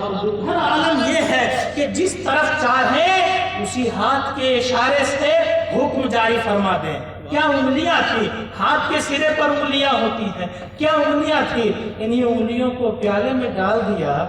اور بہر عالم یہ ہے کہ جس طرف چاہے اسی ہاتھ کے اشارے سے حکم جاری فرما دیں۔ کیا انگلیاں تھی، ہاتھ کے سرے پر انگلیاں ہوتی ہیں، کیا انگلیاں تھی، انہی انگلیوں کو پیالے میں ڈال دیا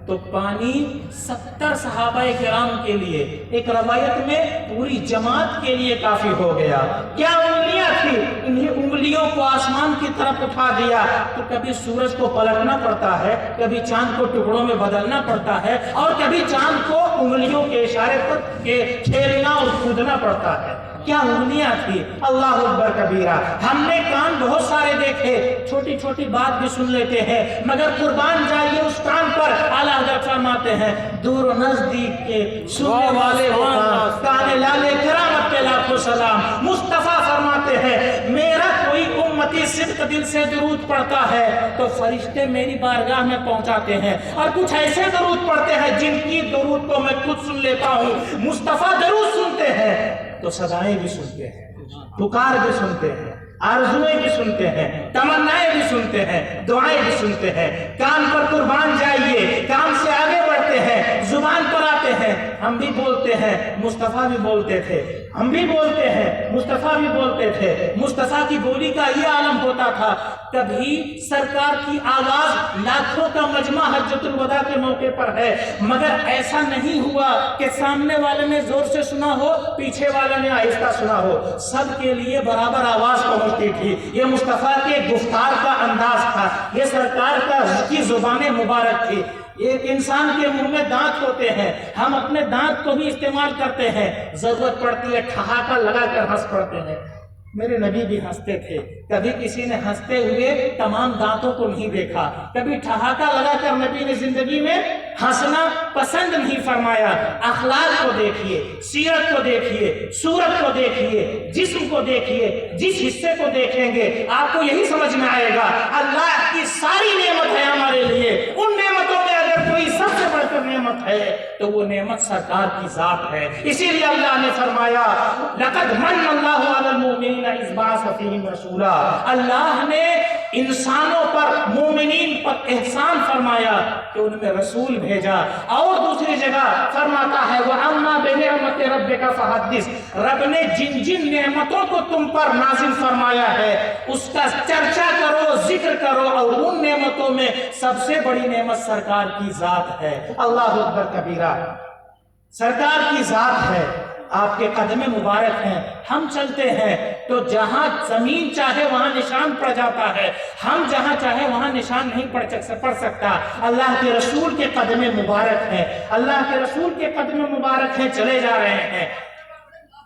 تو پانی 70 صحابہ کرام کے لیے، ایک روایت میں پوری جماعت کے لیے کافی ہو گیا۔ کیا انگلیاں تھی، انہی انگلیوں کو آسمان کی طرف اٹھا دیا تو کبھی سورج کو پلٹنا پڑتا ہے، کبھی چاند کو ٹکڑوں میں بدلنا پڑتا ہے، اور کبھی چاند کو انگلیوں کے اشارے پر کھیلنا اور کودنا پڑتا ہے۔ کیا انگلیاں تھی، اللہ اکبر کبیرہ۔ ہم نے کان بہت سارے دیکھے، چھوٹی چھوٹی بات بھی سن لیتے ہیں، مگر قربان جائیے اس کان پر۔ اعلیٰ حضرت فرماتے ہیں دور و نزدیک کے سننے والے وہ کان لالے کرامت کے لاکھوں سلام۔ مصطفیٰ فرماتے ہیں میرا کوئی امتی صدق دل سے درود پڑھتا ہے تو فرشتے میری بارگاہ میں پہنچاتے ہیں، اور کچھ ایسے درود پڑھتے ہیں جن کی درود کو میں خود سن لیتا ہوں۔ مصطفیٰ درود سنتے ہیں تو صدائیں بھی سنتے ہیں، پکار بھی سنتے ہیں، آرزویں بھی سنتے ہیں، تمنائیں بھی سنتے ہیں، دعائیں بھی سنتے ہیں۔ کان پر قربان جائیے، کان سے آگے بڑھتے ہیں، زبان پر آتے ہیں، ہم بھی بولتے ہیں، مصطفیٰ بھی بولتے تھے، ہم بھی بولتے ہیں، مصطفیٰ بھی بولتے تھے۔ مصطفیٰ کی بولی کا یہ عالم ہوتا تھا، کبھی سرکار کی آواز لاکھوں کا مجمع حجۃ الوداع کے موقع پر ہے، مگر ایسا نہیں ہوا کہ سامنے والے نے زور سے سنا ہو، پیچھے والے نے آہستہ سنا ہو، سب کے لیے برابر آواز پہنچتی تھی۔ یہ مصطفیٰ کے گفتار کا انداز تھا، یہ سرکار کی زبان مبارک تھی۔ ایک انسان کے منہ میں دانت ہوتے ہیں، ہم اپنے دانت کو بھی استعمال کرتے ہیں، ضرورت پڑتی ہے ٹھہاکا لگا کر ہنس پڑتے ہیں۔ میرے نبی بھی ہنستے تھے، کبھی کسی نے ہنستے ہوئے تمام دانتوں کو نہیں دیکھا، کبھی ٹھہاکا لگا کر نبی نے زندگی میں ہنسنا پسند نہیں فرمایا۔ اخلاق کو دیکھیے، سیرت کو دیکھیے، صورت کو دیکھیے، جسم کو دیکھیے، جس حصے کو دیکھیں گے آپ کو یہی سمجھ میں آئے گا اللہ کی ساری نعمت ہے ہمارے لیے۔ ان نعمتوں میں اگر کوئی سب سے بڑھ کر نعمت ہے تو وہ نعمت سرکار کی ذات ہے۔ اسی لیے اللہ نے فرمایا لقد من اللہ علی المؤمنین اذ بعث فیہم رسولا، اللہ نے انسانوں پر، مومنین پر احسان فرمایا کہ ان میں رسول بھیجا۔ اور دوسری جگہ فرماتا ہے وَأَمَّا بِنِعْمَةِ رَبِّكَ فَحَدِّثْ، رب نے جن جن نعمتوں کو تم پر نازل فرمایا ہے اس کا چرچا کرو، ذکر کرو، اور ان نعمتوں میں سب سے بڑی نعمت سرکار کی ذات ہے۔ اللہ اکبر کبیرہ، سرکار کی ذات ہے، آپ کے قدم مبارک ہیں۔ ہم چلتے ہیں تو جہاں زمین چاہے وہاں نشان پڑ جاتا ہے، ہم جہاں چاہے وہاں نشان نہیں پڑ سکتا۔ اللہ کے رسول کے قدم مبارک ہیں، اللہ کے رسول کے قدم مبارک ہیں، چلے جا رہے ہیں۔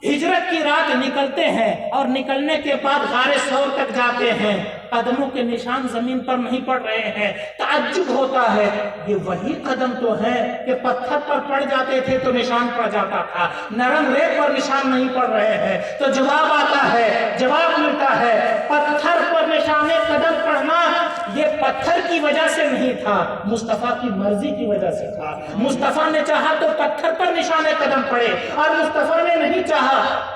ہجرت کی رات نکلتے ہیں اور نکلنے کے بعد غار ثور تک جاتے ہیں، قدموں کے نشان زمین پر نہیں پڑ رہے ہیں۔ تعجب ہوتا ہے یہ وہی قدم تو ہیں کہ پتھر پر پڑ جاتے تھے تو نشان پڑ جاتا تھا، نرم ریت پر نشان نہیں پڑ رہے ہیں۔ تو جواب آتا ہے، جواب ملتا ہے پتھر پر نشان قدم پڑنا یہ پتھر کی وجہ سے نہیں تھا، مصطفیٰ کی مرضی کی وجہ سے تھا۔ مصطفیٰ نے چاہا تو پتھر پر نشان قدم پڑے، اور مصطفیٰ نے نہیں چاہا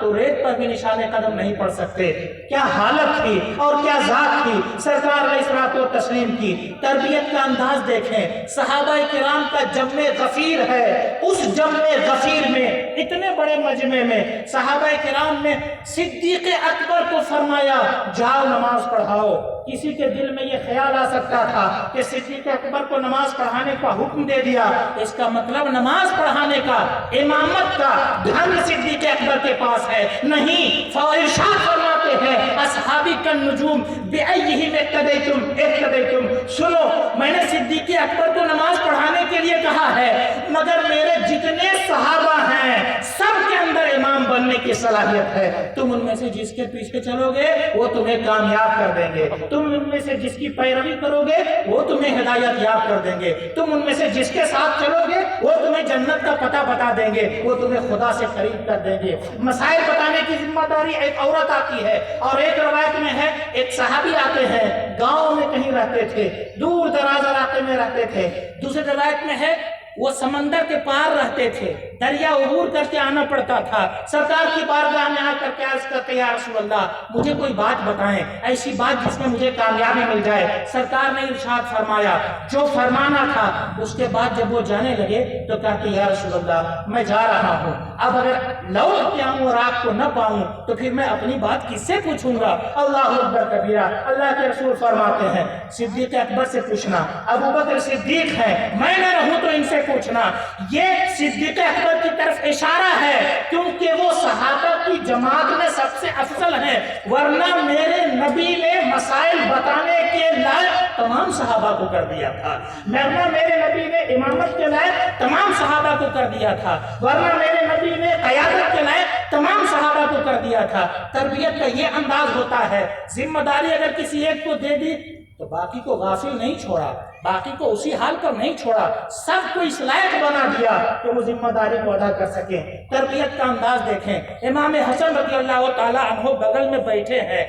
تو ریت پر بھی نشان قدم نہیں پڑ سکتے۔ کیا حالت تھی اور کیا ذات تھی سرکار علیہ الصلوۃ والتسلیم کی۔ تربیت کا انداز دیکھیں، صحابہ کرام کا جمع غفیر ہے، اس جمع غفیر میں اتنے بڑے مجمع میں صحابہ کرام نے صدیق اکبر کو فرمایا جاؤ نماز پڑھاؤ۔ کسی کے دل میں یہ خیال آ سکتا تھا کہ صدیق اکبر کو نماز پڑھانے کا حکم دے دیا، اس کا مطلب نماز پڑھانے کا، امامت کا ڈھنگ صدیق اکبر کے پاس ہے۔ نہیں، ارشاد فرماتے ہیں اصحابی کالنجوم بأیہم اقتدیتم، سنو میں نے صدیق اکبر کو نماز پڑھانے کے لیے کہا ہے، مگر میرے جتنے صحابہ ہیں سب کے اندر امام بننے کی صلاحیت ہے۔ تم ان میں سے جس کے پیچھے چلو گے وہ تمہیں کامیاب کر دیں گے، تم ان میں سے جس کی پیروی کرو گے وہ تمہیں ہدایت یاب کر دیں گے، تم ان میں سے جس کے ساتھ چلو گے وہ تمہیں جنت کا پتہ بتا دیں گے، وہ تمہیں خدا سے قریب کر دیں گے۔ مسائل بتانے کی ذمہ داری ایک عورت آتی ہے، اور ایک روایت میں ہے ایک صحابی آتے ہیں، گاؤں میں کہیں رہتے تھے، دور دراز علاقے میں رہتے تھے۔ دوسری روایت میں ہے وہ سمندر کے پار رہتے تھے، دریا عبور کر کے آنا پڑتا تھا، سرکار کی بارگاہ میں آ کر کے عرض کرتے یا رسول اللہ مجھے کوئی بات بتائیں، ایسی بات جس میں مجھے کامیابی مل جائے۔ سرکار نے ارشاد فرمایا، جو فرمانا تھا۔ اس کے بعد جب وہ جانے لگے تو کہتے یا رسول اللہ میں جا رہا ہوں، اب اگر لوٹ کے آؤں اور آپ کو نہ پاؤں تو پھر میں اپنی بات کس سے پوچھوں گا؟ اللہ اکبر کبیرہ۔ اللہ کے رسول فرماتے ہیں صدیق اکبر سے پوچھنا، ابو بکر صدیق ہے، میں نہ رہوں تو ان سے پوچھنا۔ یہ صدیق اکبر کی طرف اشارہ ہے کیونکہ وہ صحابہ کی جماعت میں سب سے افضل ہیں، ورنہ میرے نبی نے مسائل بتانے کے لائق تمام صحابہ کو کر دیا تھا، ورنہ میرے نبی نے امامت کے لائق تمام صحابہ کو کر دیا تھا، ورنہ میرے نبی نے قیادت کے لائق تمام صحابہ کو کر دیا تھا۔ تربیت کا یہ انداز ہوتا ہے، ذمہ داری اگر کسی ایک کو دے دی تو باقی کو غافل نہیں چھوڑا، باقی کو اسی حال پر نہیں چھوڑا، سب کو اس لائق بنا دیا کہ وہ ذمہ داری کو ادا کر سکیں۔ تربیت کا انداز دیکھیں، امام حسن رضی اللہ تعالیٰ عنہ بغل میں بیٹھے ہیں،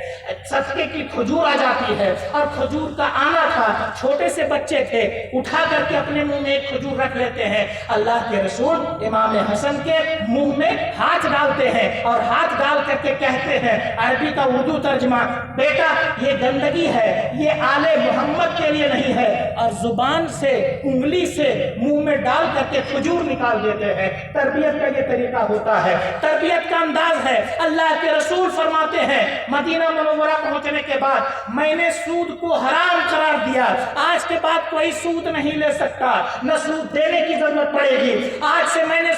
صدقے کی کھجور آ جاتی ہے اور کھجور کا آنا تھا، چھوٹے سے بچے تھے، اٹھا کر کے اپنے منہ میں ایک کھجور رکھ لیتے ہیں، اللہ کے رسول امام حسن کے منہ میں ہاتھ ڈالتے ہیں اور ہاتھ ڈال کر کے کہتے ہیں، عربی کا اردو ترجمہ، بیٹا یہ گندگی ہے، یہ آل محمد کے لیے نہیں ہے، اور زبان سے انگلی سے منہ میں ڈال کر کے کھجور نکال دیتے ہیں۔ تربیت کا یہ طریقہ ہوتا ہے، تربیت کا انداز ہے۔ اللہ کے رسول فرماتے ہیں مدینہ منورہ پہنچنے کے بعد میں نے سود کو حرام قرار دیا، آج کے بعد کوئی سود نہیں لے سکتا، نہ سود دینے کی ضرورت پڑے گی، آج سے میں نے